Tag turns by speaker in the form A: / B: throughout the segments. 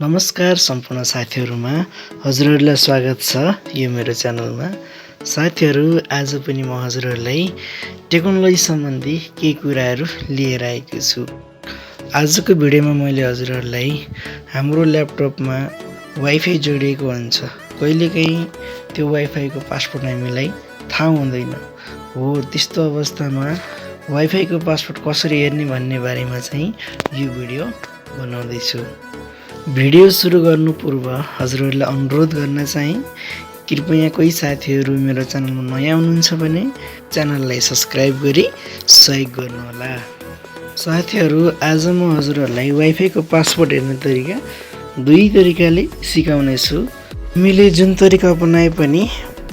A: नमस्कार सम्पूर्ण साथीहरुमा हजुरहरुलाई स्वागत छ यो मेरो च्यानलमा। साथीहरु आज पनि म हजुरहरुलाई टेक्नोलोजी सम्बन्धी केही कुराहरु लिएर आएको छु। आजको भिडियोमा मैले हजुरहरुलाई हाम्रो ल्यापटपमा वाइफाई जोडिएको हुन्छ। कहिलेकाहीँ त्यो वाइफाई को पासवर्ड हामीलाई थाहा हुँदैन। हो त्यस्तो अवस्थामा वाइफाई को पासवर्ड कसरी हेर्ने भन्ने बारेमा चाहिँ यो भिडियो बनाउँदै छु। भिडियो सुरु गर्नु पूर्व हजुरहरुलाई अनुरोध गर्न चाहिँ कृपया कोही साथीहरु मेरो च्यानलमा नयाँ हुनुहुन्छ भने च्यानललाई सब्स्क्राइब गरी सहयोग गर्नुहोला। साथीहरु आज म हजुरहरुलाई वाइफाई को पासवर्ड हेर्ने तरिका दुई तरिकाले सिकाउने छु। हामीले जुन तरिका अपनाए पनि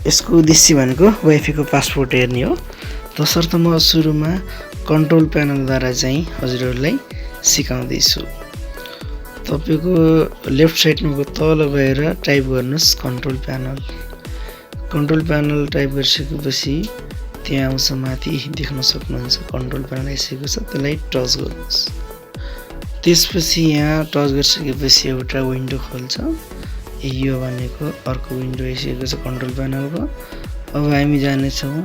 A: यसको उद्देश्य भनेको वाइफाई को पासवर्ड हेर्ने हो। तसर्थ म सुरुमा कन्ट्रोल प्यानल द्वारा चाहिँ हजुरहरुलाई सिकाउँदै छु। तपाईको लेफ्ट साइडमा तल गएर टाइप गर्नुस् control panel. Control panel type गरिसकेपछि त्यहाँ आउँछ माथि देख्न सक्नुहुन्छ कन्ट्रोल प्यानल आइसकेको छ, त्यसलाई टच गर्नुस्। त्यसपछि यहाँ टच गरिसकेपछि एउटा विन्डो खोल्छ। यो भनेको अर्को विन्डो आइसकेको छ कन्ट्रोल प्यानलको। अब हामी जाने छौं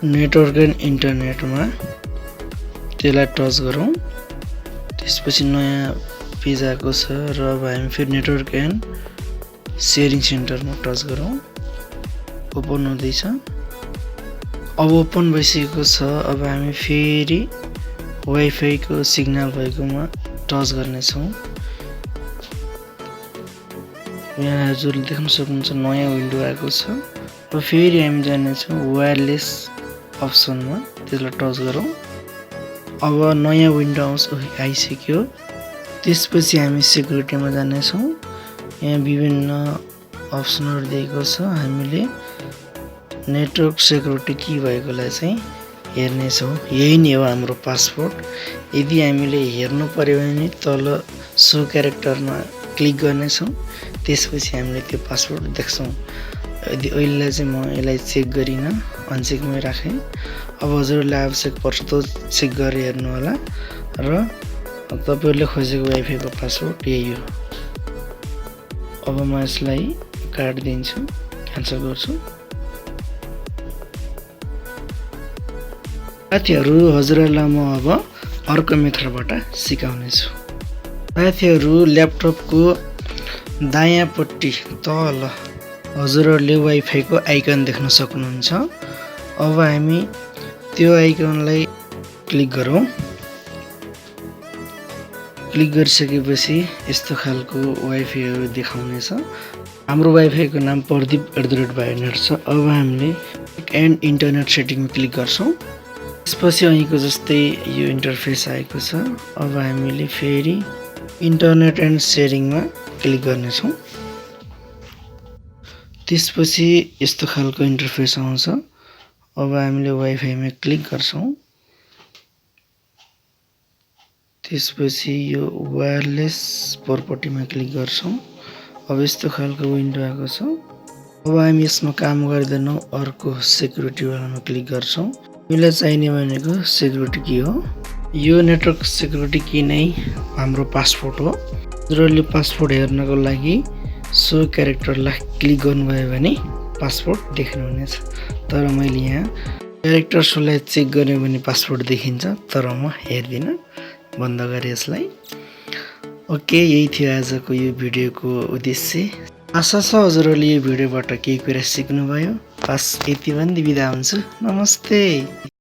A: नेटवर्क एन्ड इन्टरनेटमा, त्यसलाई टच गरौँ। त्यसपछि नयाँ पेज आएको छ र अब हामी फेरि नेटवर्क एन्ड शेयरिङ सेन्टरमा टच गरौँ। ओपन हुँदैछ। अब ओपन भइसकेको छ। अब हामी फेरि वाइफाई को सिग्नल भएकोमा टच गर्ने छौं। यहाँ हजुरले देख्न सक्नुहुन्छ नयाँ विन्डो आएको छ। अब फेरि हामी जाने छौं वायरलेस अप्सनमा, त्यसलाई टच गरौँ। अब नयाँ विन्डो आइसक्यो। त्यसपछि हामी सेक्युरिटीमा जाने छौं। यहाँ विभिन्न अप्सनहरु दिएको छ। हामीले नेटवर्क सेक्युरिटी की भएकोलाई चाहिँ हेर्ने छौं। यही नै हो हाम्रो पासवर्ड। यदि हामीले हेर्नु पर्यो भने तल सो क्यारेक्टरमा क्लिक गर्ने छौं। त्यसपछि हामीले त्यो पासवर्ड देख्छौं। यदि अहिले चाहिँ म यसलाई चेक गरिन, अनचेकमै राखे। अब हजुरलाई आवश्यक पर्छ त चेक गरेर हेर्नु होला र तपाईहरुले खोजेको वाइफाई को पासवर्ड यही हो। अब म यसलाई काट्दिन्छु, क्यान्सल गर्छु। साथीहरु हजुरलाई म अब अर्को मेथडबाट सिकाउने छु। साथीहरु ल्यापटपको दायाँपट्टि तल हजुरहरुले वाइफाई को आइकन देख्न सक्नुहुन्छ। अब हामी त्यो आइकनलाई क्लिक गरौँ। क्लिक गरिसकेपछि यस्तो खालको वाइफाईहरु देखाउनेछ। हाम्रो वाइफाई को नाम प्रदीप@बायोनेट छ। अब हामीले एन्ड इन्टरनेट सेटिङमा क्लिक गर्छौं। त्यसपछि અહીંको जस्तै यो इन्टरफेस आएको छ। अब हामीले फेरि इन्टरनेट एन्ड शेयरिङमा क्लिक गर्ने छौं। त्यसपछि यस्तो खालको इन्टरफेस आउँछ। अब हामीले वाइफाईमा क्लिक गर्छौं। त्यसपछि यो वायरलेस प्रपर्टीमा क्लिक गर्छौं। अब यस्तो खालको विन्डो आएको छ। अब हामी यसमा काम गर्दैनौं, अर्को सेक्युरिटी वालामा क्लिक गर्छौं। हामीलाई चाहिने भनेको सेक्युरिटी की हो। यो नेटवर्क सेक्युरिटी की नै हाम्रो पासवर्ड हो। हजुरले पासवर्ड हेर्नको लागि सो क्यारेक्टरलाई क्लिक गर्नुभयो भने पासवर्ड देख्नुहुनेछ। तर मैले यहाँ क्यारेक्टर सोलाई चेक गर्ने भने पासवर्ड देखिन्छ, तर म हेर्दिन, बन्द गरे यसलाई। ओके, यही थियो आजको यो भिडियोको उद्देश्य। आशा छ हजुरले यो भिडियोबाट केही कुरा सिक्नुभयो। बस यति भन्दै बिदा हुन्छु। नमस्ते।